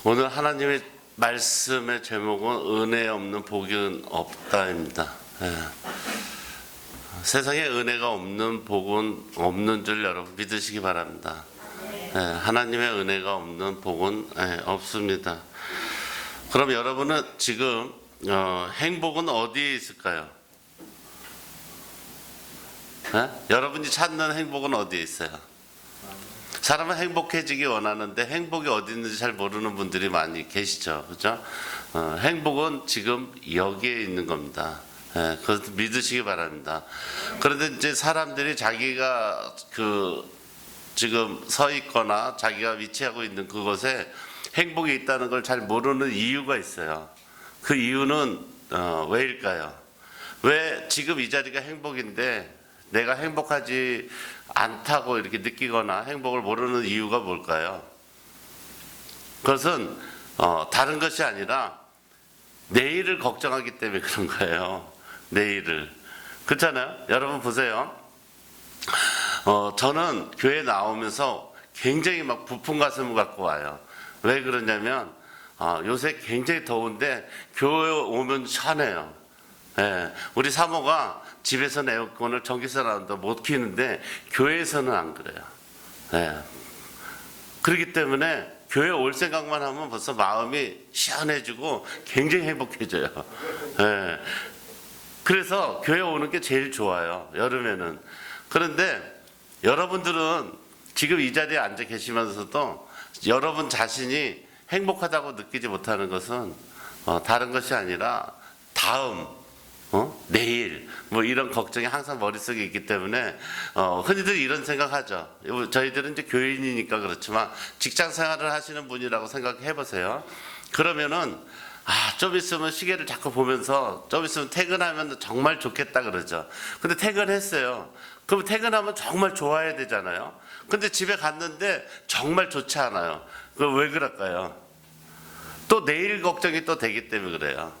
오늘 하나님의 말씀의 제목은 은혜 없는 복은 없다입니다. 세상에 은혜가 없는 복은 없는 줄 여러분 믿으시기 바랍니다. 하나님의 은혜가 없는 복은 없습니다. 그럼 여러분은 지금 행복은 어디에 있을까요? 여러분이 찾는 행복은 어디에 있어요? 사람은 행복해지기 원하는데 행복이 어디 있는지 잘 모르는 분들이 많이 계시죠, 그렇죠? 행복은 지금 여기에 있는 겁니다. 그것도 믿으시기 바랍니다. 그런데 이제 사람들이 자기가 지금 서 있거나 자기가 위치하고 있는 그곳에 행복이 있다는 걸 잘 모르는 이유가 있어요. 그 이유는 왜일까요? 왜 지금 이 자리가 행복인데 내가 행복하지 않다고 이렇게 느끼거나 행복을 모르는 이유가 뭘까요? 그것은 다른 것이 아니라 내일을 걱정하기 때문에 그런 거예요. 내일을. 그렇잖아요? 여러분 보세요. 저는 교회 나오면서 굉장히 막 부푼 가슴을 갖고 와요. 왜 그러냐면 요새 굉장히 더운데 교회 오면 시원해요. 우리 사모가 집에서는 에어컨을 전기세 나온다 못 키우는데 교회에서는 안 그래요. 그렇기 때문에 교회 올 생각만 하면 벌써 마음이 시원해지고 굉장히 행복해져요. 그래서 교회 오는 게 제일 좋아요, 여름에는. 그런데 여러분들은 지금 이 자리에 앉아 계시면서도 여러분 자신이 행복하다고 느끼지 못하는 것은 다른 것이 아니라 다음 내일 뭐 이런 걱정이 항상 머릿속에 있기 때문에 흔히들 이런 생각하죠. 저희들은 이제 교인이니까 그렇지만 직장 생활을 하시는 분이라고 생각해 보세요. 그러면은 좀 있으면 시계를 자꾸 보면서 좀 있으면 퇴근하면 정말 좋겠다 그러죠. 근데 퇴근했어요. 그럼 퇴근하면 정말 좋아야 되잖아요. 근데 집에 갔는데 정말 좋지 않아요. 그럼 왜 그럴까요? 또 내일 걱정이 또 되기 때문에 그래요.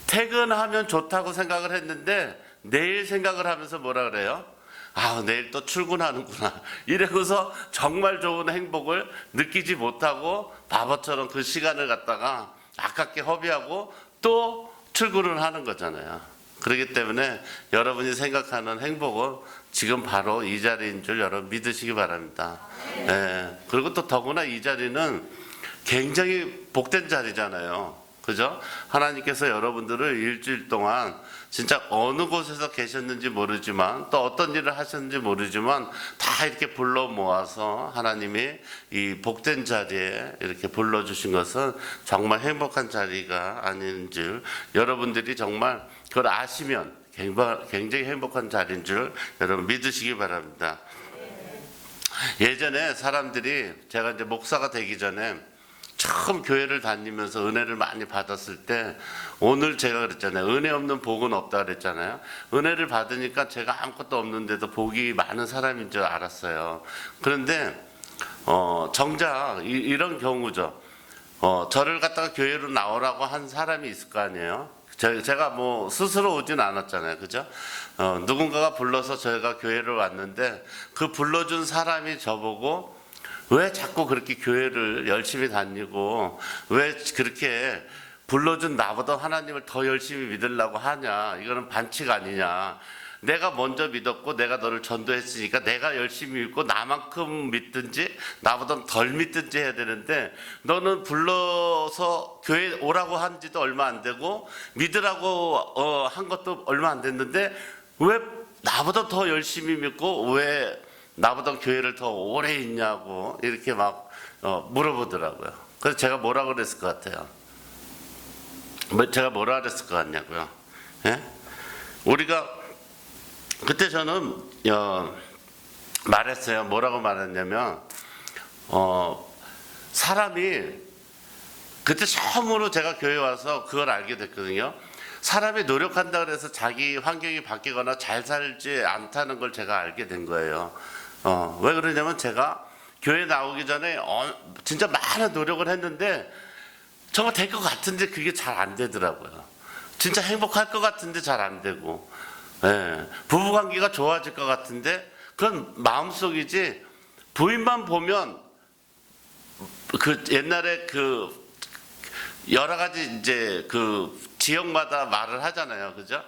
퇴근하면 좋다고 생각을 했는데 내일 생각을 하면서 뭐라 그래요? 내일 또 출근하는구나. 이러고서 정말 좋은 행복을 느끼지 못하고 바보처럼 그 시간을 갖다가 아깝게 허비하고 또 출근을 하는 거잖아요. 그렇기 때문에 여러분이 생각하는 행복은 지금 바로 이 자리인 줄 여러분 믿으시기 바랍니다. 그리고 또 더구나 이 자리는 굉장히 복된 자리잖아요. 그죠? 하나님께서 여러분들을 일주일 동안 진짜 어느 곳에서 계셨는지 모르지만 또 어떤 일을 하셨는지 모르지만 다 이렇게 불러 모아서 하나님이 이 복된 자리에 이렇게 불러주신 것은 정말 행복한 자리가 아닌 줄 여러분들이 정말 그걸 아시면 굉장히 행복한 자리인 줄 여러분 믿으시기 바랍니다. 예전에 사람들이 제가 이제 목사가 되기 전에 처음 교회를 다니면서 은혜를 많이 받았을 때 오늘 제가 그랬잖아요. 은혜 없는 복은 없다 그랬잖아요. 은혜를 받으니까 제가 아무것도 없는데도 복이 많은 사람인 줄 알았어요. 그런데 정작 이런 경우죠. 저를 갖다가 교회로 나오라고 한 사람이 있을 거 아니에요. 제가 뭐 스스로 오진 않았잖아요. 그죠? 누군가가 불러서 저희가 교회를 왔는데 그 불러준 사람이 저보고 왜 자꾸 그렇게 교회를 열심히 다니고 왜 그렇게 불러준 나보다 하나님을 더 열심히 믿으려고 하냐. 이거는 반칙 아니냐. 내가 먼저 믿었고 내가 너를 전도했으니까 내가 열심히 믿고 나만큼 믿든지 나보다 덜 믿든지 해야 되는데 너는 불러서 교회 오라고 한 지도 얼마 안 되고 믿으라고 한 것도 얼마 안 됐는데 왜 나보다 더 열심히 믿고 왜 나보다 교회를 더 오래 있냐고 이렇게 막 물어보더라고요. 그래서 제가 뭐라고 그랬을 것 같아요? 제가 뭐라 그랬을 것 같냐고요? 우리가 그때 저는 말했어요. 뭐라고 말했냐면 사람이 그때 처음으로 제가 교회 와서 그걸 알게 됐거든요. 사람이 노력한다 그래서 자기 환경이 바뀌거나 잘 살지 않다는 걸 제가 알게 된 거예요. 왜 그러냐면 제가 교회 나오기 전에 진짜 많은 노력을 했는데 정말 될 것 같은데 그게 잘 안 되더라고요. 진짜 행복할 것 같은데 잘 안 되고 부부관계가 좋아질 것 같은데 그건 마음속이지 부인만 보면 그 옛날에 그 여러 가지 이제 그 지역마다 말을 하잖아요, 그죠?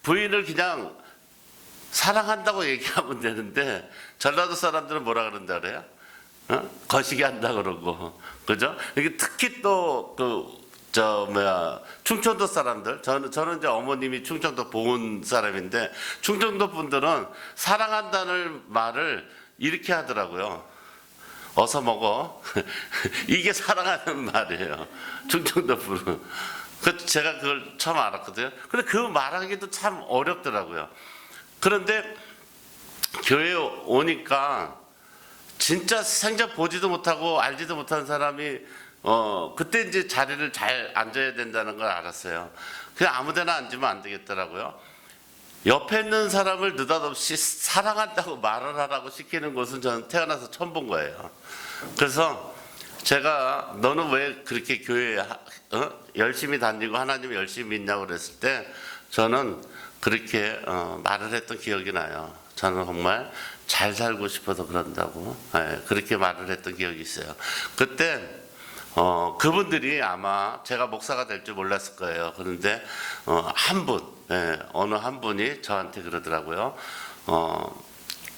부인을 그냥 사랑한다고 얘기하면 되는데 전라도 사람들은 뭐라 그런다 그래요? 거시기 한다 그러고, 그죠? 이게 특히 또 충청도 사람들, 저는 이제 어머님이 충청도 보은 사람인데 충청도 분들은 사랑한다는 말을 이렇게 하더라고요. 어서 먹어. 이게 사랑하는 말이에요. 충청도 분은. 제가 그걸 처음 알았거든요. 근데 그 말하기도 참 어렵더라고요. 그런데 교회에 오니까 진짜 생전 보지도 못하고 알지도 못하는 사람이 그때 이제 자리를 잘 앉아야 된다는 걸 알았어요. 그냥 아무데나 앉으면 안 되겠더라고요. 옆에 있는 사람을 느닷없이 사랑한다고 말을 하라고 시키는 것은 저는 태어나서 처음 본 거예요. 그래서 제가 너는 왜 그렇게 교회에 열심히 다니고 하나님 열심히 믿냐고 그랬을 때 저는 그렇게 말을 했던 기억이 나요. 저는 정말 잘 살고 싶어서 그런다고 그렇게 말을 했던 기억이 있어요. 그때 그분들이 아마 제가 목사가 될 줄 몰랐을 거예요. 그런데 어느 한 분이 저한테 그러더라고요.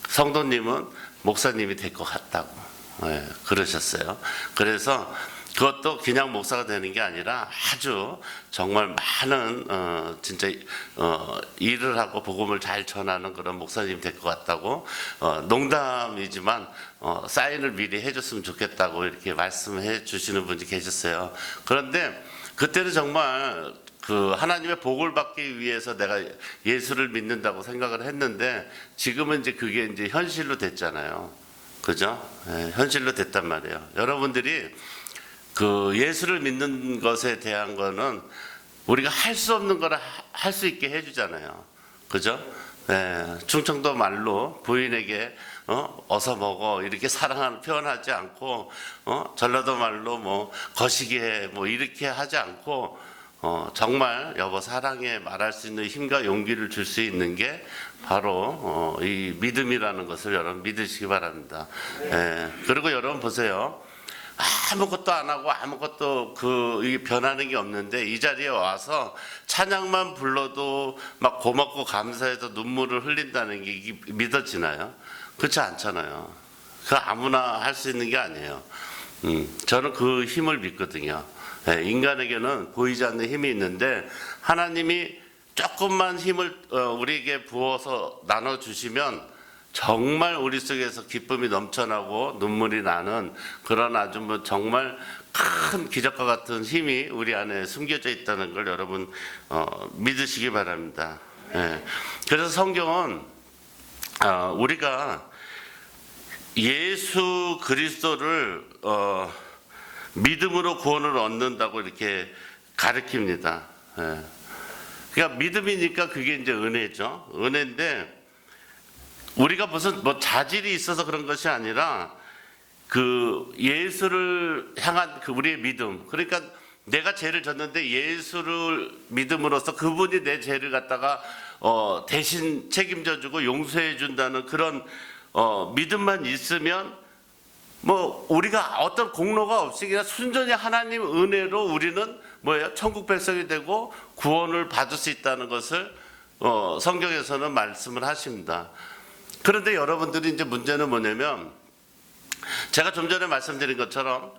성도님은 목사님이 될 것 같다고 그러셨어요. 그래서 그것도 그냥 목사가 되는 게 아니라 아주 정말 많은 진짜 일을 하고 복음을 잘 전하는 그런 목사님 될 것 같다고 농담이지만 사인을 미리 해줬으면 좋겠다고 이렇게 말씀해 주시는 분이 계셨어요. 그런데 그때는 정말 그 하나님의 복을 받기 위해서 내가 예수를 믿는다고 생각을 했는데 지금은 이제 그게 이제 현실로 됐잖아요. 그죠? 현실로 됐단 말이에요. 여러분들이 그 예수를 믿는 것에 대한 거는 우리가 할 수 없는 거를 할 수 있게 해주잖아요. 그죠? 충청도 말로 부인에게 어서 먹어 이렇게 사랑하는 표현하지 않고 전라도 말로 뭐 거시기해 뭐 이렇게 하지 않고 정말 여보 사랑해 말할 수 있는 힘과 용기를 줄 수 있는 게 바로 이 믿음이라는 것을 여러분 믿으시기 바랍니다. 그리고 여러분 보세요. 아무것도 안 하고 아무것도 변하는 게 없는데 이 자리에 와서 찬양만 불러도 막 고맙고 감사해서 눈물을 흘린다는 게 이게 믿어지나요? 그렇지 않잖아요. 그 아무나 할 수 있는 게 아니에요. 저는 그 힘을 믿거든요. 인간에게는 보이지 않는 힘이 있는데 하나님이 조금만 힘을 우리에게 부어서 나눠주시면 정말 우리 속에서 기쁨이 넘쳐나고 눈물이 나는 그런 아주 뭐 정말 큰 기적과 같은 힘이 우리 안에 숨겨져 있다는 걸 여러분 믿으시기 바랍니다. 그래서 성경은 우리가 예수 그리스도를 믿음으로 구원을 얻는다고 이렇게 가르칩니다. 그러니까 믿음이니까 그게 이제 은혜죠. 은혜인데 우리가 무슨 뭐 자질이 있어서 그런 것이 아니라 그 예수를 향한 그 우리의 믿음. 그러니까 내가 죄를 졌는데 예수를 믿음으로써 그분이 내 죄를 갖다가 대신 책임져주고 용서해준다는 그런 믿음만 있으면 뭐 우리가 어떤 공로가 없이 그냥 순전히 하나님 은혜로 우리는 뭐예요? 천국 백성이 되고 구원을 받을 수 있다는 것을 성경에서는 말씀을 하십니다. 그런데 여러분들이 이제 문제는 뭐냐면 제가 좀 전에 말씀드린 것처럼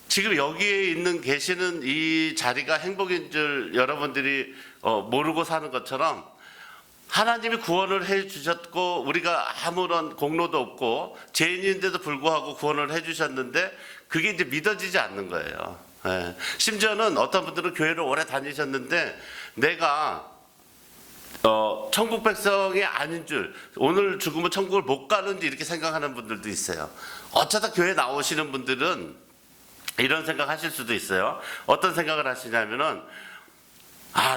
지금 여기에 계시는 이 자리가 행복인 줄 여러분들이 모르고 사는 것처럼 하나님이 구원을 해 주셨고 우리가 아무런 공로도 없고 죄인인데도 불구하고 구원을 해 주셨는데 그게 이제 믿어지지 않는 거예요. 심지어는 어떤 분들은 교회를 오래 다니셨는데 내가 천국 백성이 아닌 줄 오늘 죽으면 천국을 못 가는지 이렇게 생각하는 분들도 있어요. 어쩌다 교회 나오시는 분들은 이런 생각하실 수도 있어요. 어떤 생각을 하시냐면은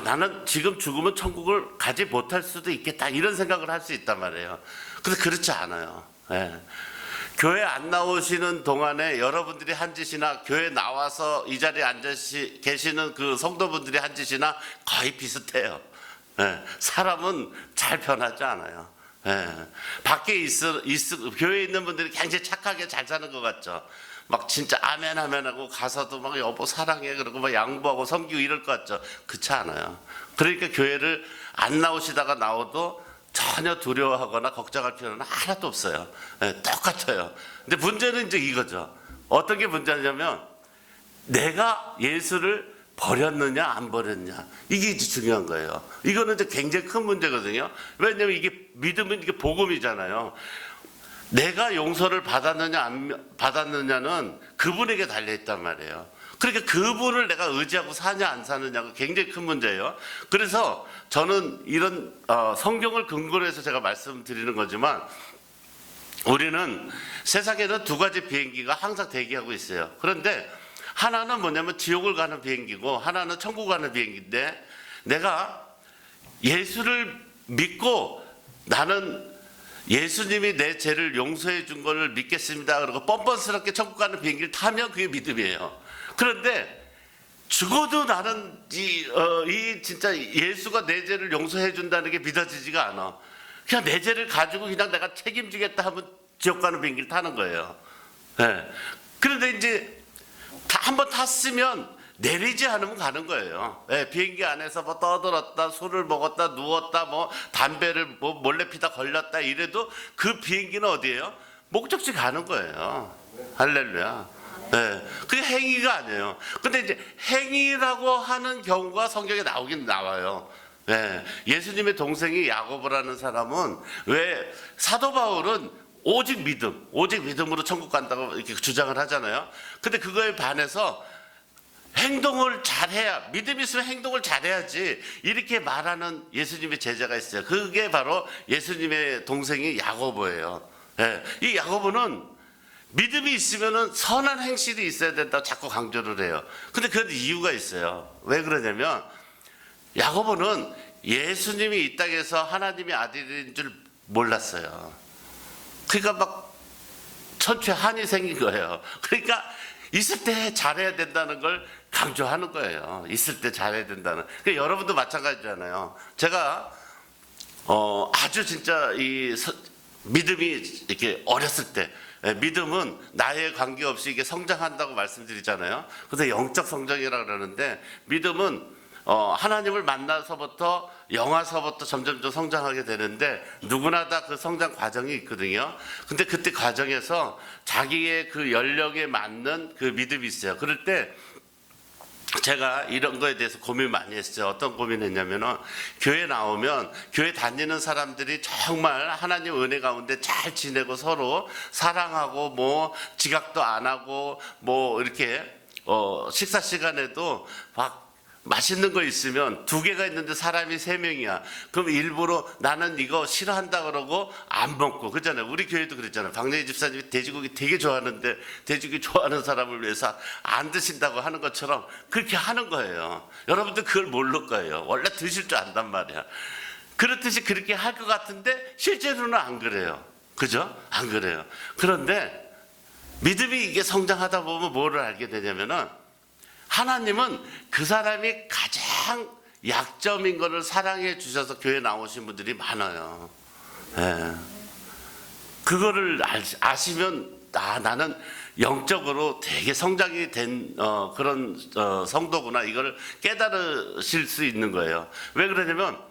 나는 지금 죽으면 천국을 가지 못할 수도 있겠다 이런 생각을 할 수 있단 말이에요. 근데 그렇지 않아요. 교회 안 나오시는 동안에 여러분들이 한 짓이나 교회 나와서 이 자리에 앉아 계시는 그 성도분들이 한 짓이나 거의 비슷해요. 사람은 잘 변하지 않아요. 예. 밖에 교회에 있는 분들이 굉장히 착하게 잘 사는 것 같죠. 막 진짜 아멘 아멘 하고 가서도 막 여보 사랑해 그러고 막 양보하고 섬기고 이럴 것 같죠. 그렇지 않아요. 그러니까 교회를 안 나오시다가 나오도 전혀 두려워하거나 걱정할 필요는 하나도 없어요. 예, 똑같아요. 근데 문제는 이제 이거죠. 어떤 게 문제냐면 내가 예수를 버렸느냐 안 버렸냐 이게 이제 중요한 거예요. 이거는 이제 굉장히 큰 문제거든요. 왜냐하면 이게 믿음은 이게 복음이잖아요. 내가 용서를 받았느냐 안 받았느냐는 그분에게 달려 있단 말이에요. 그러니까 그분을 내가 의지하고 사냐 안 사느냐가 굉장히 큰 문제예요. 그래서 저는 이런 성경을 근거로 해서 제가 말씀드리는 거지만 우리는 세상에는 두 가지 비행기가 항상 대기하고 있어요. 그런데 하나는 뭐냐면 지옥을 가는 비행기고 하나는 천국 가는 비행기인데 내가 예수를 믿고 나는 예수님이 내 죄를 용서해 준 것을 믿겠습니다. 그러고 뻔뻔스럽게 천국 가는 비행기를 타면 그게 믿음이에요. 그런데 죽어도 나는 이 진짜 예수가 내 죄를 용서해 준다는 게 믿어지지가 않아. 그냥 내 죄를 가지고 그냥 내가 책임지겠다 하면 지옥 가는 비행기를 타는 거예요. 네. 그런데 이제 한번 탔으면 내리지 않으면 가는 거예요. 네, 비행기 안에서 뭐 떠들었다, 술을 먹었다, 누웠다, 뭐 담배를 뭐 몰래 피다 걸렸다 이래도 그 비행기는 어디예요? 목적지 가는 거예요. 할렐루야. 네, 그게 행위가 아니에요. 근데 이제 행위라고 하는 경우가 성경에 나오긴 나와요. 네, 예수님의 동생이 야고보라는 사람은 왜 사도 바울은 오직 믿음으로 천국 간다고 이렇게 주장을 하잖아요. 근데 그거에 반해서 행동을 잘해야, 믿음 있으면 행동을 잘해야지 이렇게 말하는 예수님의 제자가 있어요. 그게 바로 예수님의 동생이 야고보예요. 네, 이 야고보는 믿음이 있으면 선한 행실이 있어야 된다고 자꾸 강조를 해요. 근데 그건 이유가 있어요. 왜 그러냐면 야고보는 예수님이 이 땅에서 하나님의 아들인 줄 몰랐어요. 그러니까 막 천추에 한이 생긴 거예요. 그러니까 있을 때 잘해야 된다는 걸 강조하는 거예요. 있을 때 잘해야 된다는. 그러니까 여러분도 마찬가지잖아요. 제가 아주 진짜 믿음이 이렇게 어렸을 때, 믿음은 나의 관계없이 이게 성장한다고 말씀드리잖아요. 그래서 영적 성장이라고 그러는데 믿음은 하나님을 만나서부터 영화서부터 점점 성장하게 되는데 누구나 다 그 성장 과정이 있거든요. 근데 그때 과정에서 자기의 그 연령에 맞는 그 믿음이 있어요. 그럴 때 제가 이런 거에 대해서 고민 많이 했어요. 어떤 고민했냐면은 교회 나오면 교회 다니는 사람들이 정말 하나님 은혜 가운데 잘 지내고 서로 사랑하고 뭐 지각도 안 하고 뭐 이렇게 식사 시간에도 막 맛있는 거 있으면 2개가 있는데 사람이 3명이야. 그럼 일부러 나는 이거 싫어한다 그러고 안 먹고 그러잖아요. 우리 교회도 그랬잖아요. 박래희 집사님이 돼지고기 되게 좋아하는데 돼지고기 좋아하는 사람을 위해서 안 드신다고 하는 것처럼 그렇게 하는 거예요. 여러분들 그걸 모를 거예요. 원래 드실 줄 안단 말이야. 그렇듯이 그렇게 할 것 같은데 실제로는 안 그래요. 그죠? 안 그래요. 그런데 믿음이 이게 성장하다 보면 뭐를 알게 되냐면은 하나님은 그 사람이 가장 약점인 것을 사랑해 주셔서 교회 나오신 분들이 많아요. 예. 그거를 아시면 나는 영적으로 되게 성장이 된 그런 성도구나 이걸 깨달으실 수 있는 거예요. 왜 그러냐면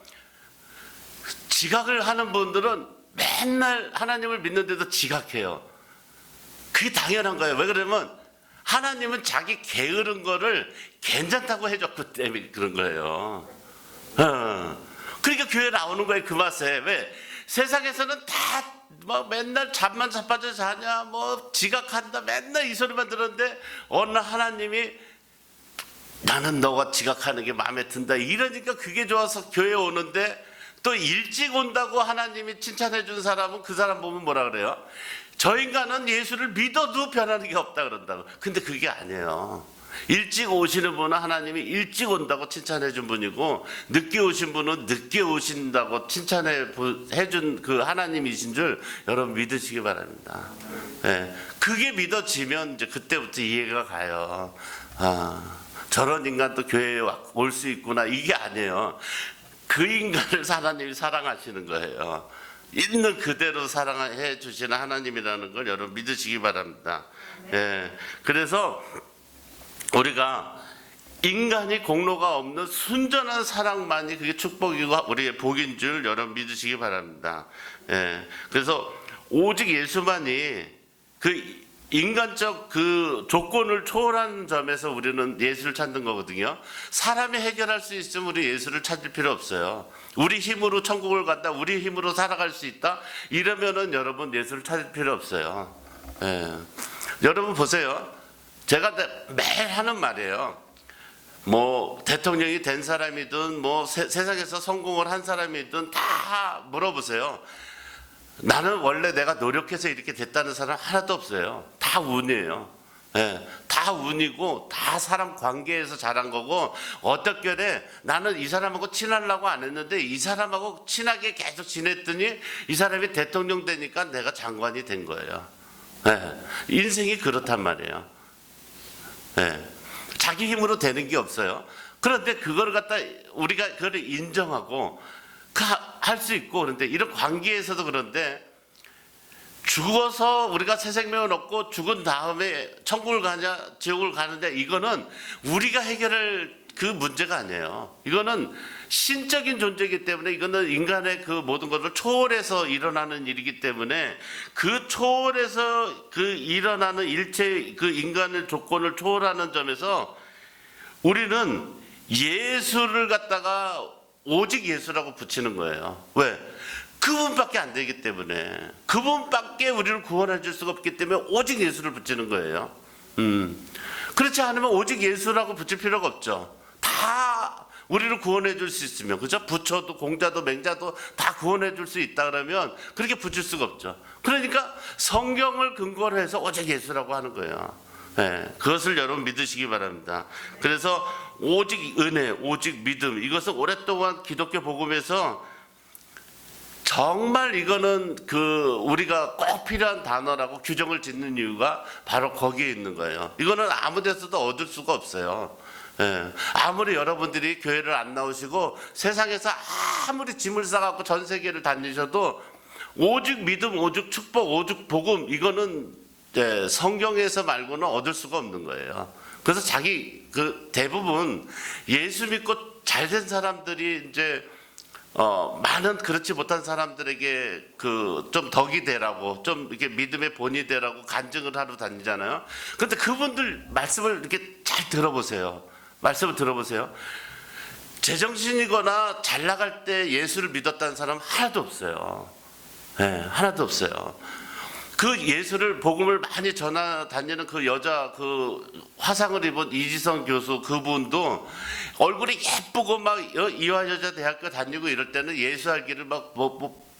지각을 하는 분들은 맨날 하나님을 믿는데도 지각해요. 그게 당연한 거예요. 왜 그러냐면 하나님은 자기 게으른 거를 괜찮다고 해줬기 때문에 그런 거예요. 그러니까 교회 나오는 거예요. 그 맛에. 왜? 세상에서는 다 뭐 맨날 잠만 자빠져 자냐 뭐 지각한다 맨날 이 소리만 들었는데 어느 날 하나님이 나는 너가 지각하는 게 마음에 든다 이러니까 그게 좋아서 교회 오는데 또 일찍 온다고 하나님이 칭찬해 준 사람은 그 사람 보면 뭐라 그래요? 저 인간은 예수를 믿어도 변하는 게 없다 그런다고. 근데 그게 아니에요. 일찍 오시는 분은 하나님이 일찍 온다고 칭찬해 준 분이고 늦게 오신 분은 늦게 오신다고 칭찬해 준 그 하나님이신 줄 여러분 믿으시기 바랍니다. 네. 그게 믿어지면 이제 그때부터 이해가 가요. 저런 인간도 교회에 올 수 있구나 이게 아니에요. 그 인간을 하나님이 사랑하시는 거예요. 있는 그대로 사랑해 주시는 하나님이라는 걸 여러분 믿으시기 바랍니다. 예. 그래서 우리가 인간이 공로가 없는 순전한 사랑만이 그게 축복이고 우리의 복인 줄 여러분 믿으시기 바랍니다. 예. 그래서 오직 예수만이 그 인간적 그 조건을 초월한 점에서 우리는 예수를 찾는 거거든요. 사람이 해결할 수 있으면 우리 예수를 찾을 필요 없어요. 우리 힘으로 천국을 간다, 우리 힘으로 살아갈 수 있다, 이러면은 여러분 예수를 찾을 필요 없어요. 예. 여러분 보세요. 제가 매일 하는 말이에요. 뭐 대통령이 된 사람이든 뭐 세상에서 성공을 한 사람이든 다 물어보세요. 나는 원래 내가 노력해서 이렇게 됐다는 사람 하나도 없어요. 다 운이에요. 예, 다 운이고 다 사람 관계에서 자란 거고, 어떻게 나는 이 사람하고 친하려고 안 했는데 이 사람하고 친하게 계속 지냈더니 이 사람이 대통령 되니까 내가 장관이 된 거예요. 예, 인생이 그렇단 말이에요. 예, 자기 힘으로 되는 게 없어요. 그런데 그걸 갖다 우리가 그걸 인정하고 할 수 있고, 그런데 이런 관계에서도 그런데 죽어서 우리가 새 생명을 얻고 죽은 다음에 천국을 가냐 지옥을 가는데 이거는 우리가 해결할 그 문제가 아니에요. 이거는 신적인 존재이기 때문에, 이거는 인간의 그 모든 것을 초월해서 일어나는 일이기 때문에, 그 초월해서 그 일어나는 일체 그 인간의 조건을 초월하는 점에서 우리는 예수를 갖다가 오직 예수라고 붙이는 거예요. 왜? 그분밖에 안 되기 때문에, 그분밖에 우리를 구원해 줄 수가 없기 때문에 오직 예수를 붙이는 거예요. 그렇지 않으면 오직 예수라고 붙일 필요가 없죠. 다 우리를 구원해 줄 수 있으면, 그죠? 부처도 공자도 맹자도 다 구원해 줄 수 있다 그러면 그렇게 붙일 수가 없죠. 그러니까 성경을 근거로 해서 오직 예수라고 하는 거예요. 네, 그것을 여러분 믿으시기 바랍니다. 그래서 오직 은혜, 오직 믿음, 이것은 오랫동안 기독교 복음에서 정말 이거는 그 우리가 꼭 필요한 단어라고 규정을 짓는 이유가 바로 거기에 있는 거예요. 이거는 아무 데서도 얻을 수가 없어요. 예, 아무리 여러분들이 교회를 안 나오시고 세상에서 아무리 짐을 싸갖고 전 세계를 다니셔도 오직 믿음, 오직 축복, 오직 복음, 이거는 성경에서 말고는 얻을 수가 없는 거예요. 그래서 자기 그 대부분 예수 믿고 잘된 사람들이 이제 많은 그렇지 못한 사람들에게 그 좀 덕이 되라고, 좀 이렇게 믿음의 본이 되라고 간증을 하러 다니잖아요. 그런데 그분들 말씀을 이렇게 잘 들어보세요. 말씀을 들어보세요. 제정신이거나 잘 나갈 때 예수를 믿었다는 사람 하나도 없어요. 네, 하나도 없어요. 그 예수를 복음을 많이 전하 다니는 그 여자, 그 화상을 입은 이지성 교수, 그분도 얼굴이 예쁘고 막 이화여자대학교 다니고 이럴 때는 예수 알기를 막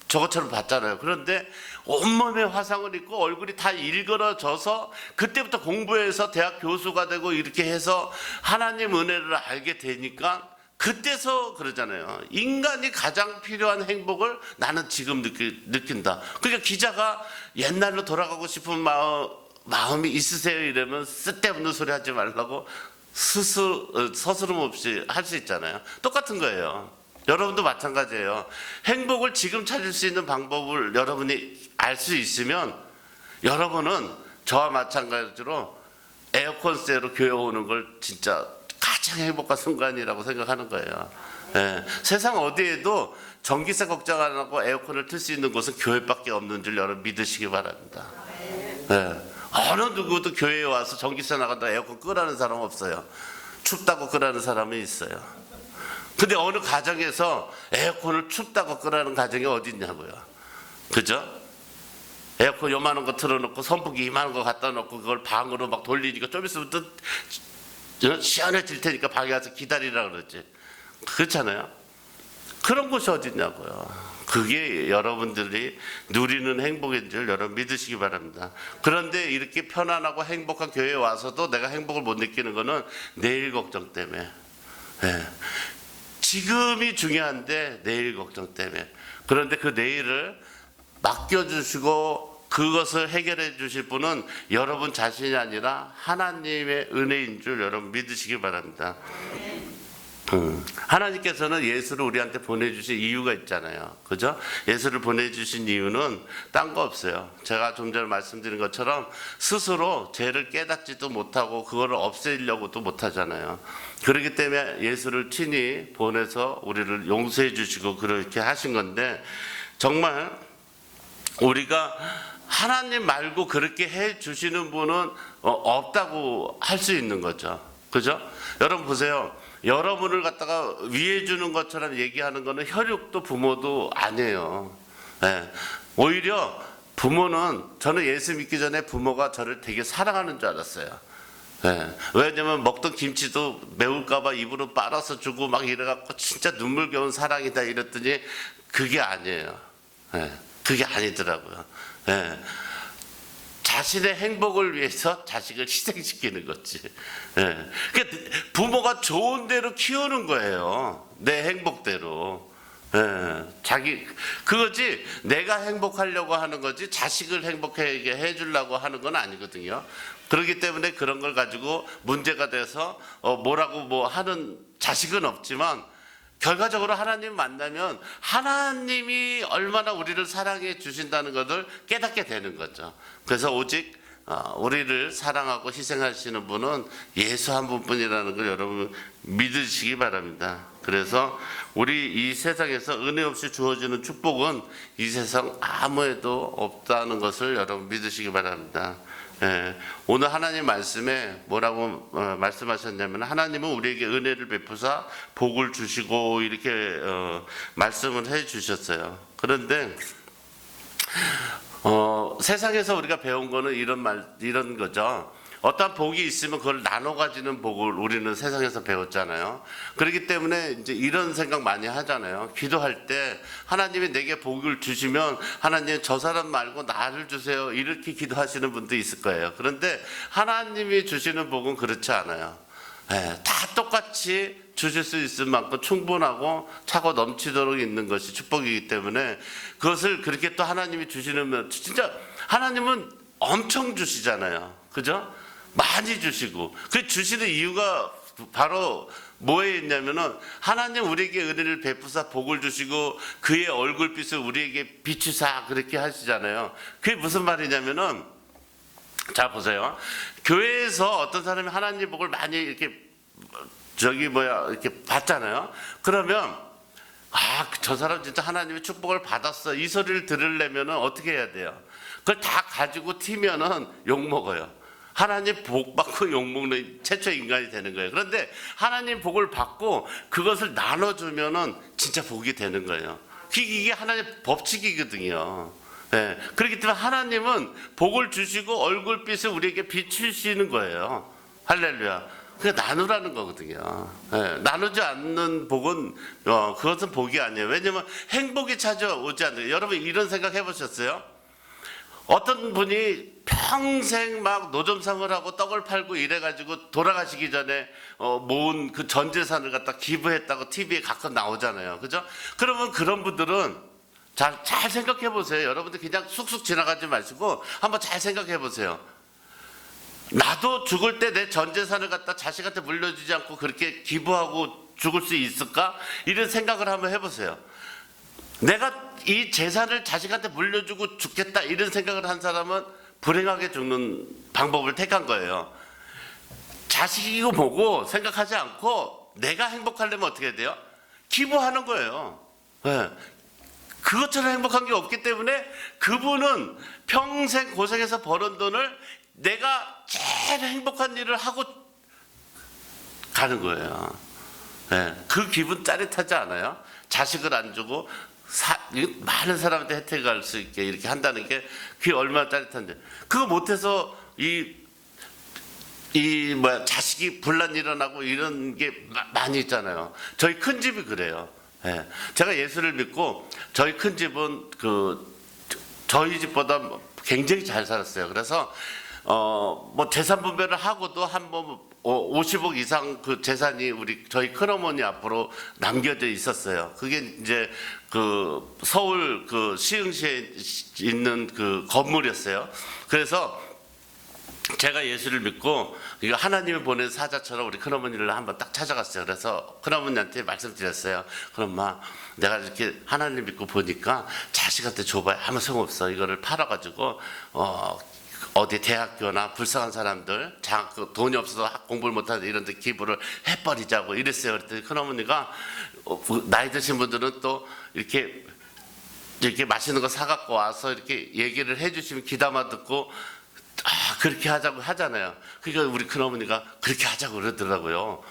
저것처럼 봤잖아요. 그런데 온몸에 화상을 입고 얼굴이 다 일그러져서 그때부터 공부해서 대학 교수가 되고 이렇게 해서 하나님 은혜를 알게 되니까, 그때서 그러잖아요. 인간이 가장 필요한 행복을 나는 지금 느낀다. 그러니까 기자가 옛날로 돌아가고 싶은 마음이 있으세요 이러면 쓸데없는 소리 하지 말라고 서스름 없이 할 수 있잖아요. 똑같은 거예요. 여러분도 마찬가지예요. 행복을 지금 찾을 수 있는 방법을 여러분이 알 수 있으면 여러분은 저와 마찬가지로 에어컨 쐬러 교회 오는 걸 진짜 가장 행복한 순간이라고 생각하는 거예요. 예, 세상 어디에도 전기세 걱정 안 하고 에어컨을 틀 수 있는 곳은 교회밖에 없는 줄 여러분 믿으시기 바랍니다. 예, 어느 누구도 교회에 와서 전기세 나간다 에어컨 끄라는 사람 없어요. 춥다고 끄라는 사람은 있어요. 근데 어느 가정에서 에어컨을 춥다고 끄라는 가정이 어디 있냐고요. 그죠? 에어컨 요만한 거 틀어놓고 선풍기 이만한 거 갖다 놓고 그걸 방으로 막 돌리니까 좀 있으면 또 시원해질 테니까 방에 가서 기다리라 그러지. 그렇잖아요. 그런 곳이 어딨냐고요. 그게 여러분들이 누리는 행복인 줄 여러분 믿으시기 바랍니다. 그런데 이렇게 편안하고 행복한 교회에 와서도 내가 행복을 못 느끼는 거는 내일 걱정 때문에. 네. 지금이 중요한데 내일 걱정 때문에. 그런데 그 내일을 맡겨주시고 그것을 해결해 주실 분은 여러분 자신이 아니라 하나님의 은혜인 줄 여러분 믿으시기 바랍니다. 하나님께서는 예수를 우리한테 보내주신 이유가 있잖아요. 그죠? 예수를 보내주신 이유는 딴 거 없어요. 제가 좀 전에 말씀드린 것처럼 스스로 죄를 깨닫지도 못하고 그거를 없애려고도 못하잖아요. 그렇기 때문에 예수를 친히 보내서 우리를 용서해 주시고 그렇게 하신 건데, 정말 우리가 하나님 말고 그렇게 해 주시는 분은 없다고 할 수 있는 거죠. 그죠? 여러분 보세요. 여러분을 갖다가 위해 주는 것처럼 얘기하는 거는 혈육도 부모도 아니에요. 네. 오히려 부모는, 저는 예수 믿기 전에 부모가 저를 되게 사랑하는 줄 알았어요. 네. 왜냐면 먹던 김치도 매울까봐 입으로 빨아서 주고 막 이래갖고 진짜 눈물겨운 사랑이다 이랬더니 그게 아니에요. 네. 그게 아니더라고요. 네. 자신의 행복을 위해서 자식을 희생시키는 거지. 예. 그러니까 부모가 좋은 대로 키우는 거예요. 내 행복대로. 예. 그거지, 내가 행복하려고 하는 거지, 자식을 행복하게 해주려고 하는 건 아니거든요. 그렇기 때문에 그런 걸 가지고 문제가 돼서 뭐라고 뭐 하는 자식은 없지만, 결과적으로 하나님 만나면 하나님이 얼마나 우리를 사랑해 주신다는 것을 깨닫게 되는 거죠. 그래서 오직 우리를 사랑하고 희생하시는 분은 예수 한 분뿐이라는 걸 여러분 믿으시기 바랍니다. 그래서 우리 이 세상에서 은혜 없이 주어지는 축복은 이 세상 아무에도 없다는 것을 여러분 믿으시기 바랍니다. 예, 오늘 하나님 말씀에 뭐라고 말씀하셨냐면, 하나님은 우리에게 은혜를 베푸사 복을 주시고 이렇게 말씀을 해 주셨어요. 그런데 세상에서 우리가 배운 거는 이런 거죠. 어떤 복이 있으면 그걸 나눠 가지는 복을 우리는 세상에서 배웠잖아요. 그렇기 때문에 이제 이런 생각 많이 하잖아요. 기도할 때 하나님이 내게 복을 주시면 하나님 저 사람 말고 나를 주세요, 이렇게 기도하시는 분도 있을 거예요. 그런데 하나님이 주시는 복은 그렇지 않아요. 네, 다 똑같이 주실 수 있을 만큼 충분하고 차고 넘치도록 있는 것이 축복이기 때문에, 그것을 그렇게 또 하나님이 주시면, 진짜 하나님은 엄청 주시잖아요. 그죠? 많이 주시고, 그 주시는 이유가 바로 뭐에 있냐면은, 하나님 우리에게 은혜를 베푸사 복을 주시고 그의 얼굴빛을 우리에게 비추사 그렇게 하시잖아요. 그게 무슨 말이냐면은, 자 보세요. 교회에서 어떤 사람이 하나님 복을 많이 이렇게 이렇게 받잖아요. 그러면 저 사람 진짜 하나님의 축복을 받았어, 이 소리를 들으려면은 어떻게 해야 돼요? 그걸 다 가지고 튀면은 욕 먹어요. 하나님 복 받고 욕 먹는 최초 인간이 되는 거예요. 그런데 하나님 복을 받고 그것을 나눠주면은 진짜 복이 되는 거예요. 이게 하나님 법칙이거든요. 네. 그렇기 때문에 하나님은 복을 주시고 얼굴빛을 우리에게 비추시는 거예요. 할렐루야. 그게 나누라는 거거든요. 네. 나누지 않는 복은 그것은 복이 아니에요. 왜냐하면 행복이 찾아오지 않아요. 여러분 이런 생각 해보셨어요? 어떤 분이 평생 막 노점상을 하고 떡을 팔고 이래가지고 돌아가시기 전에 모은 그 전 재산을 갖다 기부했다고 TV에 가끔 나오잖아요. 그죠? 그러면 그런 분들은 잘 생각해 보세요. 여러분들 그냥 쑥쑥 지나가지 마시고 한번 잘 생각해 보세요. 나도 죽을 때 내 전 재산을 갖다 자식한테 물려주지 않고 그렇게 기부하고 죽을 수 있을까? 이런 생각을 한번 해보세요. 내가 이 재산을 자식한테 물려주고 죽겠다 이런 생각을 한 사람은 불행하게 죽는 방법을 택한 거예요. 자식이고 뭐고 생각하지 않고 내가 행복하려면 어떻게 해야 돼요? 기부하는 거예요. 네. 그것처럼 행복한 게 없기 때문에 그분은 평생 고생해서 버는 돈을 내가 제일 행복한 일을 하고 가는 거예요. 네. 그 기분 짜릿하지 않아요? 자식을 안 주고 많은 사람한테 혜택을 갈 수 있게 이렇게 한다는 게 그게 얼마나 짜릿한지. 그거 못해서 자식이 분란 일어나고 이런 게 많이 있잖아요. 저희 큰 집이 그래요. 예. 제가 예수를 믿고 저희 큰 집은 저희 집보다 굉장히 잘 살았어요. 그래서 뭐 재산 분배를 하고도 한번 50억 이상 그 재산이 저희 큰어머니 앞으로 남겨져 있었어요. 그게 이제 그 서울 그 시흥시에 있는 그 건물이었어요. 그래서 제가 예수를 믿고 이거 하나님이 보낸 사자처럼 우리 큰어머니를 한번 딱 찾아갔어요. 그래서 큰어머니한테 말씀드렸어요. 그럼 엄마, 내가 이렇게 하나님 믿고 보니까 자식한테 줘봐야 아무 소용없어. 이거를 팔아가지고 어디 대학교나 불쌍한 사람들, 돈이 없어서 공부를 못하는 이런 데 기부를 해버리자고 이랬어요. 그랬더니 큰어머니가 나이 드신 분들은 또 이렇게 맛있는 거 사갖고 와서 이렇게 얘기를 해주시면 귀담아 듣고 그렇게 하자고 하잖아요. 그러니까 우리 큰어머니가 그렇게 하자고 그러더라고요.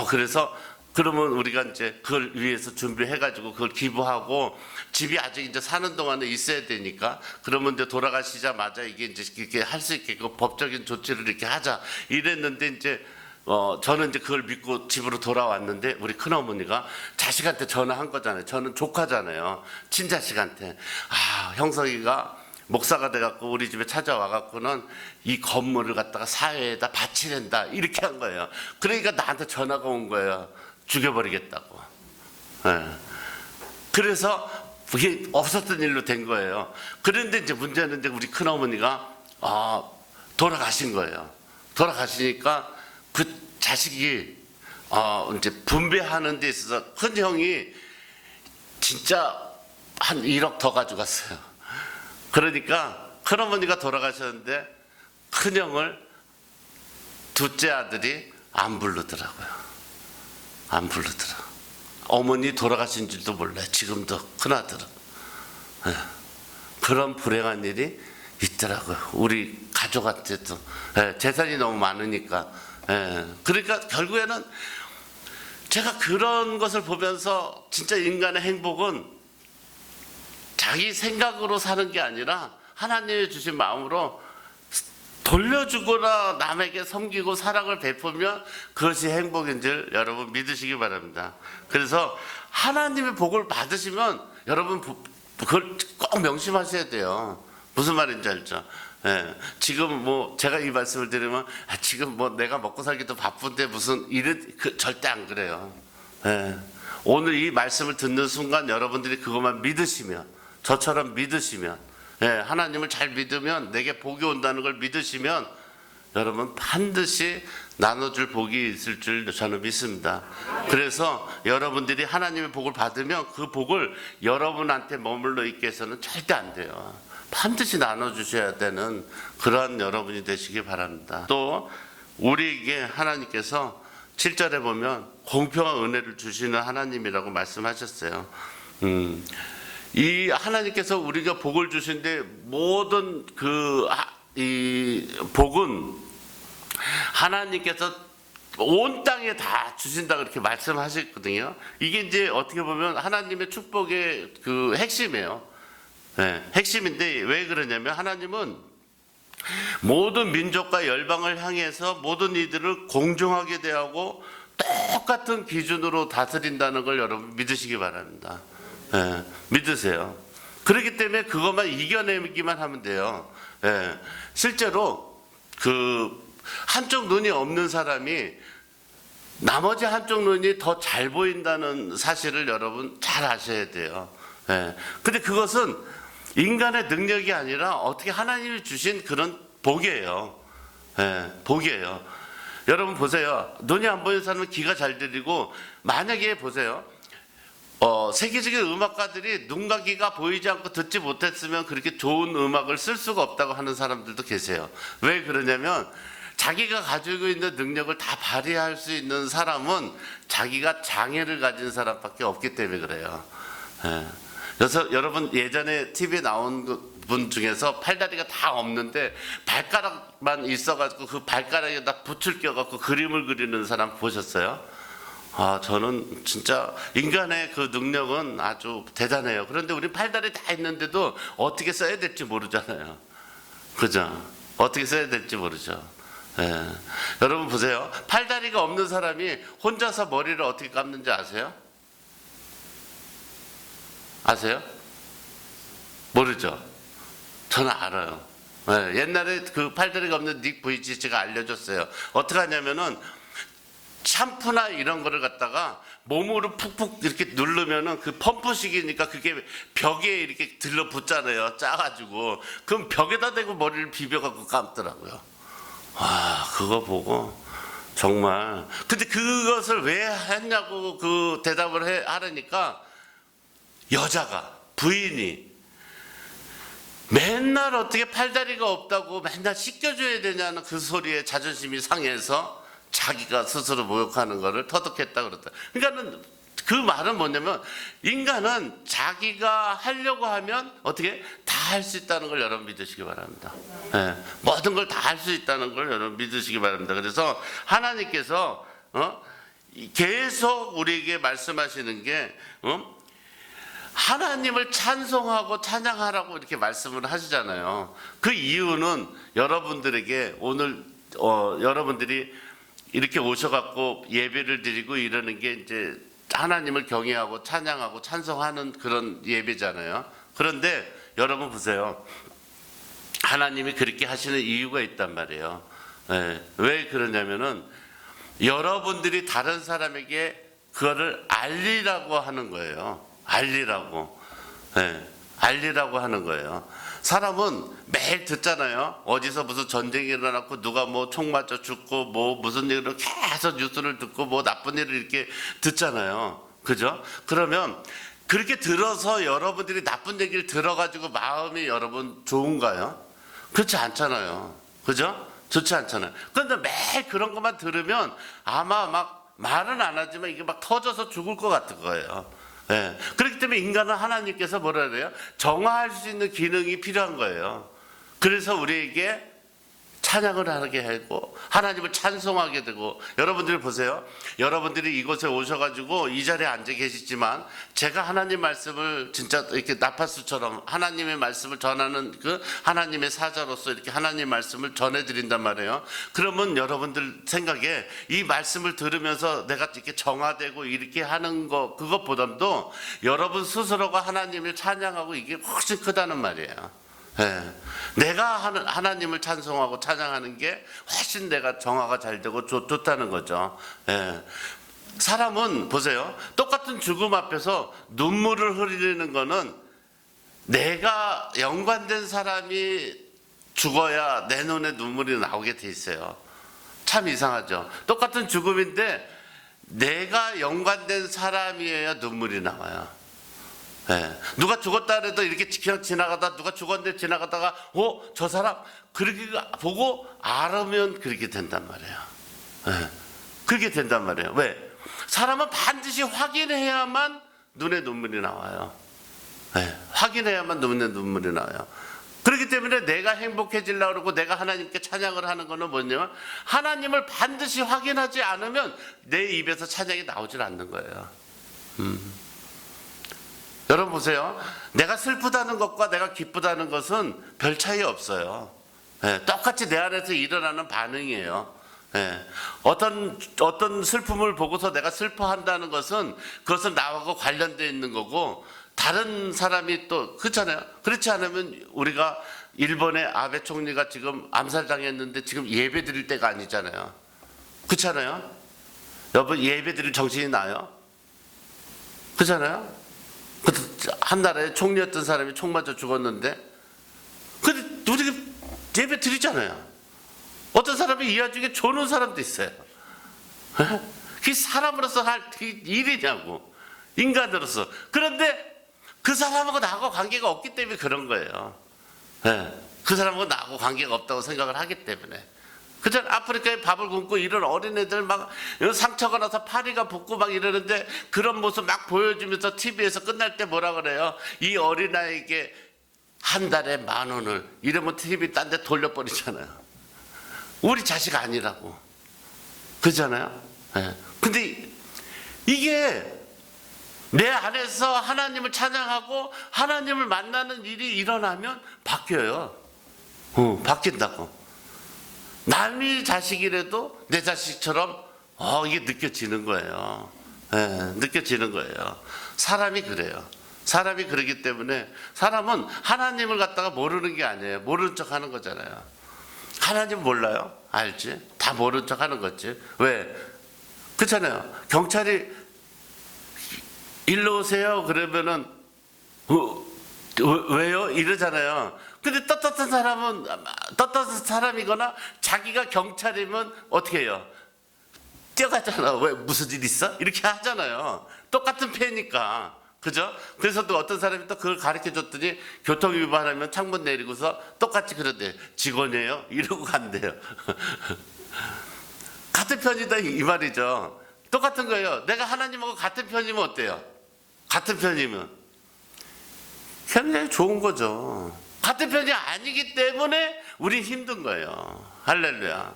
그래서 그러면 우리가 이제 그걸 위해서 준비해가지고 그걸 기부하고 집이 아직 이제 사는 동안에 있어야 되니까 그러면 이제 돌아가시자마자 이게 이제 이렇게 할 수 있게 그 법적인 조치를 이렇게 하자 이랬는데 이제 저는 이제 그걸 믿고 집으로 돌아왔는데 우리 큰어머니가 자식한테 전화한 거잖아요. 저는 조카잖아요. 친자식한테 형석이가 목사가 돼갖고 우리 집에 찾아와갖고는 이 건물을 갖다가 사회에다 바치랜다 이렇게 한 거예요. 그러니까 나한테 전화가 온 거예요. 죽여버리겠다고. 그래서 그게 없었던 일로 된 거예요. 그런데 이제 문제는 이제 우리 큰어머니가 돌아가신 거예요. 돌아가시니까 그 자식이 이제 분배하는 데 있어서 큰 형이 진짜 한 1억 더 가져갔어요. 그러니까 큰어머니가 돌아가셨는데 큰형을 둘째 아들이 안 부르더라고요. 안 부르더라. 어머니 돌아가신 줄도 몰라요. 지금도 큰아들은. 그런 불행한 일이 있더라고요. 우리 가족한테도. 재산이 너무 많으니까. 그러니까 결국에는 제가 그런 것을 보면서 진짜 인간의 행복은 자기 생각으로 사는 게 아니라 하나님이 주신 마음으로 돌려주거나 남에게 섬기고 사랑을 베풀면 그것이 행복인 줄 여러분 믿으시기 바랍니다. 그래서 하나님의 복을 받으시면 여러분 그걸 꼭 명심하셔야 돼요. 무슨 말인지 알죠? 지금 뭐 제가 이 말씀을 드리면 지금 뭐 내가 먹고 살기도 바쁜데 무슨 절대 안 그래요. 오늘 이 말씀을 듣는 순간 여러분들이 그것만 믿으시면, 저처럼 믿으시면, 하나님을 잘 믿으면 내게 복이 온다는 걸 믿으시면 여러분 반드시 나눠줄 복이 있을 줄 저는 믿습니다. 그래서 여러분들이 하나님의 복을 받으면 그 복을 여러분한테 머물러 있게 해서는 절대 안 돼요. 반드시 나눠주셔야 되는 그러한 여러분이 되시기 바랍니다. 또 우리에게 하나님께서 7절에 보면 공평한 은혜를 주시는 하나님이라고 말씀하셨어요. 이 하나님께서 우리가 복을 주신데 모든 이 복은 하나님께서 온 땅에 다 주신다 그렇게 말씀하셨거든요. 이게 이제 어떻게 보면 하나님의 축복의 그 핵심이에요. 핵심인데 왜 그러냐면 하나님은 모든 민족과 열방을 향해서 모든 이들을 공정하게 대하고 똑같은 기준으로 다스린다는 걸 여러분 믿으시기 바랍니다. 믿으세요. 그렇기 때문에 그것만 이겨내기만 하면 돼요. 실제로 그 한쪽 눈이 없는 사람이 나머지 한쪽 눈이 더 잘 보인다는 사실을 여러분 잘 아셔야 돼요. 근데 그것은 인간의 능력이 아니라 어떻게 하나님이 주신 그런 복이에요. 복이에요. 여러분 보세요. 눈이 안 보이는 사람은 귀가 잘 들리고, 만약에 보세요. 세계적인 음악가들이 눈과 귀가 보이지 않고 듣지 못했으면 그렇게 좋은 음악을 쓸 수가 없다고 하는 사람들도 계세요. 왜 그러냐면 자기가 가지고 있는 능력을 다 발휘할 수 있는 사람은 자기가 장애를 가진 사람밖에 없기 때문에 그래요. 그래서 여러분 예전에 TV에 나온 분 중에서 팔다리가 다 없는데 발가락만 있어가지고 그 발가락에다 붓을 껴갖고 그림을 그리는 사람 보셨어요? 저는 진짜 인간의 그 능력은 아주 대단해요. 그런데 우리 팔다리 다 있는데도 어떻게 써야 될지 모르잖아요. 그죠? 어떻게 써야 될지 모르죠. 여러분 보세요. 팔다리가 없는 사람이 혼자서 머리를 어떻게 감는지 아세요? 아세요? 모르죠? 저는 알아요. 옛날에 그 팔다리가 없는 닉 부이치치가 알려줬어요. 어떻게 하냐면은 샴푸나 이런 거를 갖다가 몸으로 푹푹 이렇게 누르면은 그 펌프식이니까 그게 벽에 이렇게 들러붙잖아요. 짜가지고. 그럼 벽에다 대고 머리를 비벼갖고 감더라고요. 그거 보고 정말. 근데 그것을 왜 했냐고 그 대답을 하려니까 여자가, 부인이 맨날 어떻게 팔다리가 없다고 맨날 씻겨줘야 되냐는 그 소리에 자존심이 상해서 자기가 스스로 모욕하는 거를 터득했다 그랬다. 그러니까는 그 말은 뭐냐면 인간은 자기가 하려고 하면 어떻게 다 할 수 있다는 걸 여러분 믿으시기 바랍니다. 네, 모든 걸 다 할 수 있다는 걸 여러분 믿으시기 바랍니다. 그래서 하나님께서 계속 우리에게 말씀하시는 게 하나님을 찬송하고 찬양하라고 이렇게 말씀을 하시잖아요. 그 이유는 여러분들에게 오늘 여러분들이 이렇게 오셔갖고 예배를 드리고 이러는 게 이제 하나님을 경외하고 찬양하고 찬송하는 그런 예배잖아요. 그런데 여러분 보세요. 하나님이 그렇게 하시는 이유가 있단 말이에요. 왜 그러냐면은 여러분들이 다른 사람에게 그거를 알리라고 하는 거예요. 알리라고. 알리라고 하는 거예요. 사람은 매일 듣잖아요. 어디서 무슨 전쟁이 일어났고 누가 뭐 총 맞아 죽고 뭐 무슨 일을 계속 뉴스를 듣고 뭐 나쁜 일을 이렇게 듣잖아요. 그죠? 그러면 그렇게 들어서 여러분들이 나쁜 얘기를 들어가지고 마음이 여러분 좋은가요? 그렇지 않잖아요. 그죠? 좋지 않잖아요. 그런데 매일 그런 것만 들으면 아마 막 말은 안 하지만 이게 막 터져서 죽을 것 같은 거예요. 그렇기 때문에 인간은 하나님께서 뭐라 그래요? 정화할 수 있는 기능이 필요한 거예요. 그래서 우리에게 찬양을 하게 하고 하나님을 찬송하게 되고. 여러분들이 보세요. 여러분들이 이곳에 오셔가지고 이 자리에 앉아 계시지만 제가 하나님 말씀을 진짜 이렇게 나파수처럼 하나님의 말씀을 전하는 그 하나님의 사자로서 이렇게 하나님 말씀을 전해드린단 말이에요. 그러면 여러분들 생각에 이 말씀을 들으면서 내가 이렇게 정화되고 이렇게 하는 거 그것보다도 여러분 스스로가 하나님을 찬양하고 이게 훨씬 크다는 말이에요. 내가 하나님을 찬송하고 찬양하는 게 훨씬 내가 정화가 잘 되고 좋다는 거죠. 사람은 보세요. 똑같은 죽음 앞에서 눈물을 흘리는 거는 내가 연관된 사람이 죽어야 내 눈에 눈물이 나오게 돼 있어요. 참 이상하죠. 똑같은 죽음인데 내가 연관된 사람이어야 눈물이 나와요. 누가 죽었다 그래도 이렇게 그냥 지나가다 누가 죽었는데 지나가다가 저 사람 그렇게 보고 알으면 그렇게 된단 말이에요. 그렇게 된단 말이에요. 왜? 사람은 반드시 확인해야만 눈에 눈물이 나와요. 확인해야만 눈에 눈물이 나와요. 그렇기 때문에 내가 행복해지려고 그러고 내가 하나님께 찬양을 하는 거는 뭐냐면 하나님을 반드시 확인하지 않으면 내 입에서 찬양이 나오질 않는 거예요. 여러분 보세요. 내가 슬프다는 것과 내가 기쁘다는 것은 별 차이 없어요. 똑같이 내 안에서 일어나는 반응이에요. 어떤 슬픔을 보고서 내가 슬퍼한다는 것은 그것은 나하고 관련되어 있는 거고 다른 사람이 또 그렇잖아요. 그렇지 않으면 우리가 일본의 아베 총리가 지금 암살당했는데 지금 예배 드릴 때가 아니잖아요. 그렇잖아요. 여러분 예배 드릴 정신이 나요? 그렇잖아요. 한 나라에 총리였던 사람이 총 맞아 죽었는데 근데 우리가 예배 드리잖아요. 어떤 사람이 이 와중에 조는 사람도 있어요. 그게 사람으로서 할 일이냐고. 인간으로서. 그런데 그 사람하고 나하고 관계가 없기 때문에 그런 거예요. 그 사람하고 나하고 관계가 없다고 생각을 하기 때문에. 그죠? 아프리카에 밥을 굶고 이런 어린애들 막 상처가 나서 파리가 붓고 막 이러는데 그런 모습 막 보여주면서 TV에서 끝날 때 뭐라 그래요? 이 어린아이에게 한 달에 10,000원을 이러면 TV 딴 데 돌려버리잖아요. 우리 자식 아니라고. 그렇잖아요? 근데 이게 내 안에서 하나님을 찬양하고 하나님을 만나는 일이 일어나면 바뀌어요. 바뀐다고. 남의 자식이라도 내 자식처럼 이게 느껴지는 거예요. 느껴지는 거예요. 사람이 그래요. 사람이 그러기 때문에 사람은 하나님을 갖다가 모르는 게 아니에요. 모르는 척 하는 거잖아요. 하나님 몰라요? 알지? 다 모르는 척 하는 거지. 왜? 그렇잖아요. 경찰이 일로 오세요. 그러면은 왜요? 이러잖아요. 근데 떳떳한 사람이거나 자기가 경찰이면 어떻게 해요? 뛰어가잖아. 왜 무슨 일 있어? 이렇게 하잖아요. 똑같은 패니까. 그죠? 그래서 또 어떤 사람이 또 그걸 가르쳐 줬더니 교통위반하면 창문 내리고서 똑같이 그런데 직원이에요? 이러고 간대요. 같은 편이다 이 말이죠. 똑같은 거예요. 내가 하나님하고 같은 편이면 어때요? 같은 편이면 굉장히 좋은 거죠. 같은 편이 아니기 때문에 우리 힘든 거예요. 할렐루야.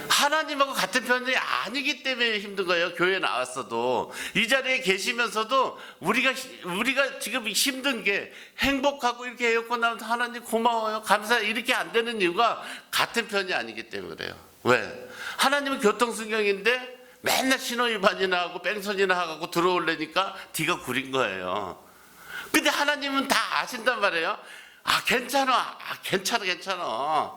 하나님하고 같은 편이 아니기 때문에 힘든 거예요. 교회 나왔어도 이 자리에 계시면서도 우리가 지금 힘든 게 행복하고 이렇게 에어컨 나오면 하나님 고마워요, 감사해요 이렇게 안 되는 이유가 같은 편이 아니기 때문에 그래요. 왜? 하나님은 교통순경인데 맨날 신호위반이나 하고 뺑소니나 하고 들어오려니까 뒤가 구린 거예요. 근데 하나님은 다 아신단 말이에요. 괜찮아.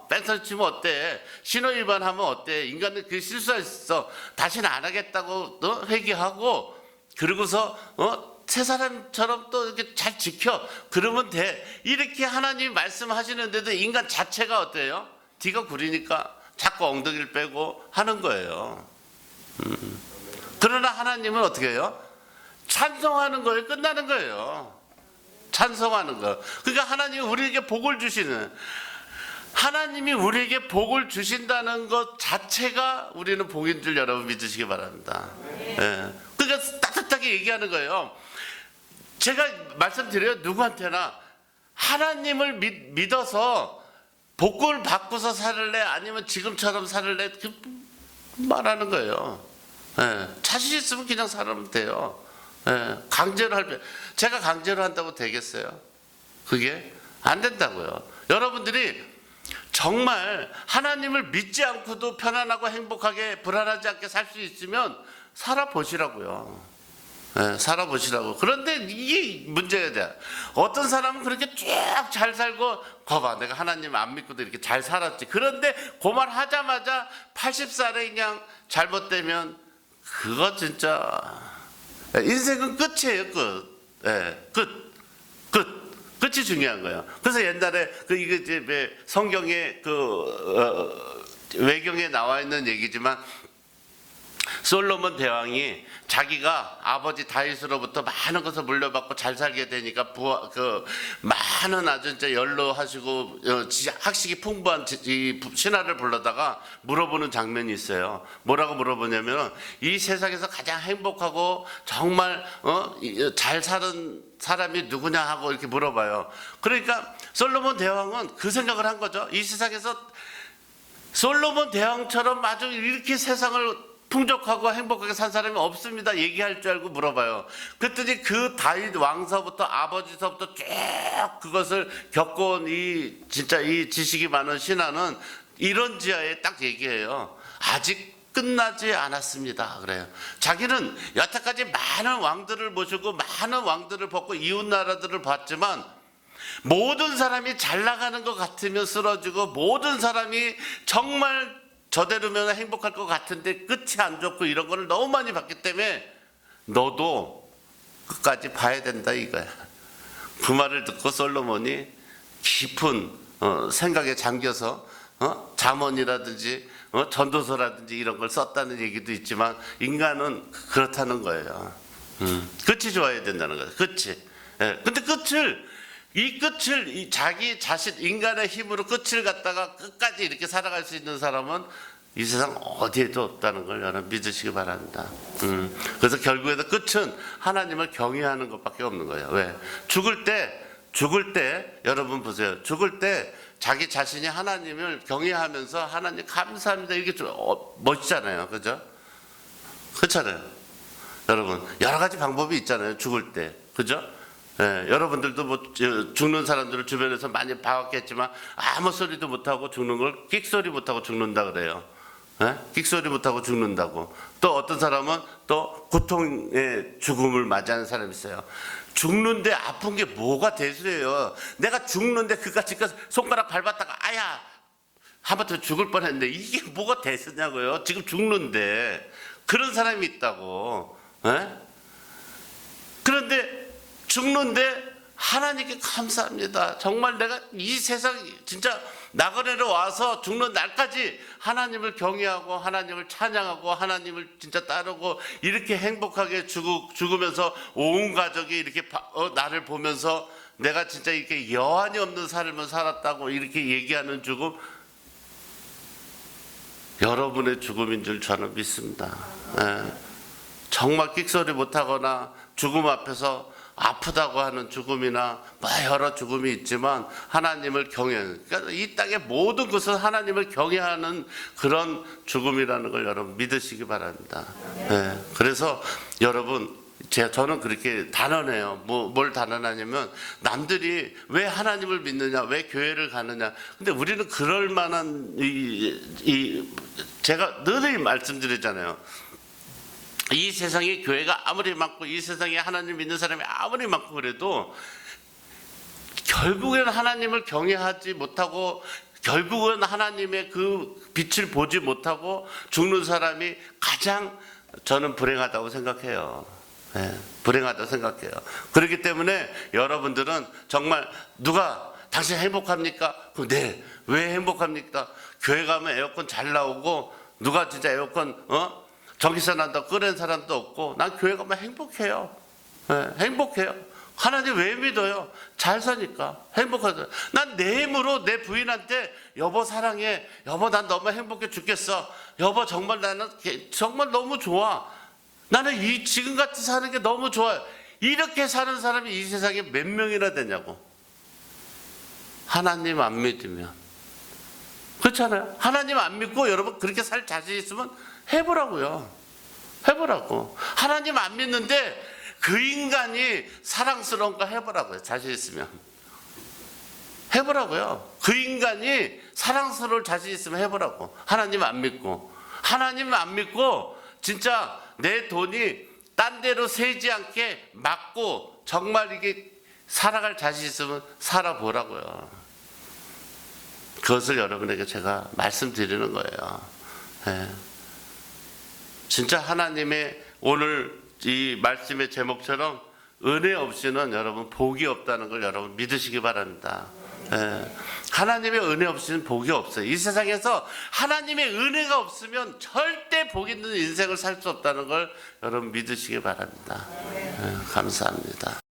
뺑소니 치면 어때? 신호위반하면 어때? 인간은 그 실수했어. 다시는 안 하겠다고 회개하고 그러고서 새 사람처럼 또 이렇게 잘 지켜. 그러면 돼. 이렇게 하나님이 말씀하시는데도 인간 자체가 어때요? 뒤가 구리니까 자꾸 엉덩이를 빼고 하는 거예요. 그러나 하나님은 어떻게 해요? 찬송하는 거예요. 끝나는 거예요. 찬송하는 거. 그러니까 하나님이 우리에게 복을 주시는, 하나님이 우리에게 복을 주신다는 것 자체가 우리는 복인 줄 여러분 믿으시기 바랍니다. 예. 그러니까 따뜻하게 얘기하는 거예요. 제가 말씀드려요. 누구한테나 하나님을 믿어서 복을 받고서 살을래 아니면 지금처럼 살을래 말하는 거예요. 예. 자신 있으면 그냥 살면 돼요. 예. 강제로 제가 강제로 한다고 되겠어요? 그게 안 된다고요. 여러분들이 정말 하나님을 믿지 않고도 편안하고 행복하게 불안하지 않게 살 수 있으면 살아보시라고요. 네, 살아보시라고. 그런데 이게 문제가 돼. 어떤 사람은 그렇게 쭉 잘 살고 거봐 내가 하나님 안 믿고도 이렇게 잘 살았지. 그런데 그 말 하자마자 80살에 그냥 잘못되면 그거 진짜 인생은 끝이에요. 끝이 중요한 거예요. 그래서 옛날에 이게 이제 성경에 외경에 나와 있는 얘기지만 솔로몬 대왕이 자기가 아버지 다윗으로부터 많은 것을 물려받고 잘 살게 되니까 많은 아주 진짜 연로하시고 학식이 풍부한 신하를 불러다가 물어보는 장면이 있어요. 뭐라고 물어보냐면 이 세상에서 가장 행복하고 정말 잘 사는 사람이 누구냐 하고 이렇게 물어봐요. 그러니까 솔로몬 대왕은 그 생각을 한 거죠. 이 세상에서 솔로몬 대왕처럼 아주 이렇게 세상을 풍족하고 행복하게 산 사람이 없습니다. 얘기할 줄 알고 물어봐요. 그랬더니 그 다윗 왕서부터 아버지서부터 쭉 그것을 겪어온 진짜 이 지식이 많은 신하는 이런 지하에 딱 얘기해요. 아직 끝나지 않았습니다. 그래요. 자기는 여태까지 많은 왕들을 모시고 많은 왕들을 벗고 이웃 나라들을 봤지만 모든 사람이 잘 나가는 것 같으면 쓰러지고 모든 사람이 정말 저대로면 행복할 것 같은데 끝이 안 좋고 이런 거를 너무 많이 봤기 때문에 너도 끝까지 봐야 된다 이거야. 그 말을 듣고 솔로몬이 깊은 생각에 잠겨서 잠언이라든지 전도서라든지 이런 걸 썼다는 얘기도 있지만 인간은 그렇다는 거예요. 끝이 좋아야 된다는 거예요. 끝이. 예. 근데 끝을 자기 자신 인간의 힘으로 끝을 갖다가 끝까지 이렇게 살아갈 수 있는 사람은 이 세상 어디에도 없다는 걸 여러분 믿으시기 바랍니다. 그래서 결국에도 끝은 하나님을 경외하는 것밖에 없는 거예요. 왜? 죽을 때 여러분 보세요. 죽을 때 자기 자신이 하나님을 경외하면서 하나님 감사합니다 이렇게 좀 멋있잖아요. 그죠? 그렇잖아요. 여러분 여러 가지 방법이 있잖아요. 죽을 때. 그죠? 예, 여러분들도 뭐 죽는 사람들을 주변에서 많이 봐왔겠지만 아무 소리도 못하고 죽는 걸 끽소리 못하고 죽는다 그래요. 예? 끽소리 못하고 죽는다고. 또 어떤 사람은 또 고통의 죽음을 맞이하는 사람이 있어요. 죽는데 아픈 게 뭐가 대수예요. 내가 죽는데 그까짓 손가락 밟았다가 아야 하마터 죽을 뻔했는데 이게 뭐가 대수냐고요. 지금 죽는데. 그런 사람이 있다고. 예? 그런데 죽는데 하나님께 감사합니다. 정말 내가 이 세상 진짜 나그네로 와서 죽는 날까지 하나님을 경외하고 하나님을 찬양하고 하나님을 진짜 따르고 이렇게 행복하게 죽으면서 온 가족이 이렇게 나를 보면서 내가 진짜 이렇게 여한이 없는 삶을 살았다고 이렇게 얘기하는 죽음, 여러분의 죽음인 줄 저는 믿습니다. 예. 정말 끽소리 못하거나 죽음 앞에서 아프다고 하는 죽음이나 여러 죽음이 있지만 하나님을 그러니까 이 땅의 모든 것은 하나님을 경외하는 그런 죽음이라는 걸 여러분 믿으시기 바랍니다. 예. 그래서 여러분 저는 그렇게 단언해요. 뭘 단언하냐면 남들이 왜 하나님을 믿느냐, 왜 교회를 가느냐. 근데 우리는 그럴 만한 제가 늘 말씀드리잖아요. 이 세상에 교회가 아무리 많고 이 세상에 하나님 믿는 사람이 아무리 많고 그래도 결국에는 하나님을 경외하지 못하고 결국은 하나님의 그 빛을 보지 못하고 죽는 사람이 가장 저는 불행하다고 생각해요. 네, 불행하다고 생각해요. 그렇기 때문에 여러분들은 정말 누가 당신 행복합니까? 네. 왜 행복합니까? 교회 가면 에어컨 잘 나오고 누가 진짜 에어컨 전기세 난다고 끄는 사람도 없고 난 교회 가면 행복해요. 네, 행복해요. 하나님 왜 믿어요? 잘 사니까 행복하다. 난 내 힘으로 내 부인한테 여보 사랑해, 여보 난 너무 행복해 죽겠어, 여보 정말 나는 정말 너무 좋아, 나는 이 지금 같이 사는 게 너무 좋아요. 이렇게 사는 사람이 이 세상에 몇 명이나 되냐고. 하나님 안 믿으면. 그렇잖아요. 하나님 안 믿고 여러분 그렇게 살 자신 있으면 해보라고요. 해보라고. 하나님 안 믿는데 그 인간이 사랑스러운 거 해보라고요. 자신 있으면. 해보라고요. 그 인간이 사랑스러울 자신 있으면 해보라고. 하나님 안 믿고. 하나님 안 믿고 진짜 내 돈이 딴 데로 새지 않게 막고 정말 이게 살아갈 자신 있으면 살아보라고요. 그것을 여러분에게 제가 말씀드리는 거예요. 네. 진짜 하나님의 오늘 이 말씀의 제목처럼 은혜 없이는 여러분 복이 없다는 걸 여러분 믿으시기 바랍니다. 예. 하나님의 은혜 없이는 복이 없어요. 이 세상에서 하나님의 은혜가 없으면 절대 복 있는 인생을 살 수 없다는 걸 여러분 믿으시기 바랍니다. 예, 감사합니다.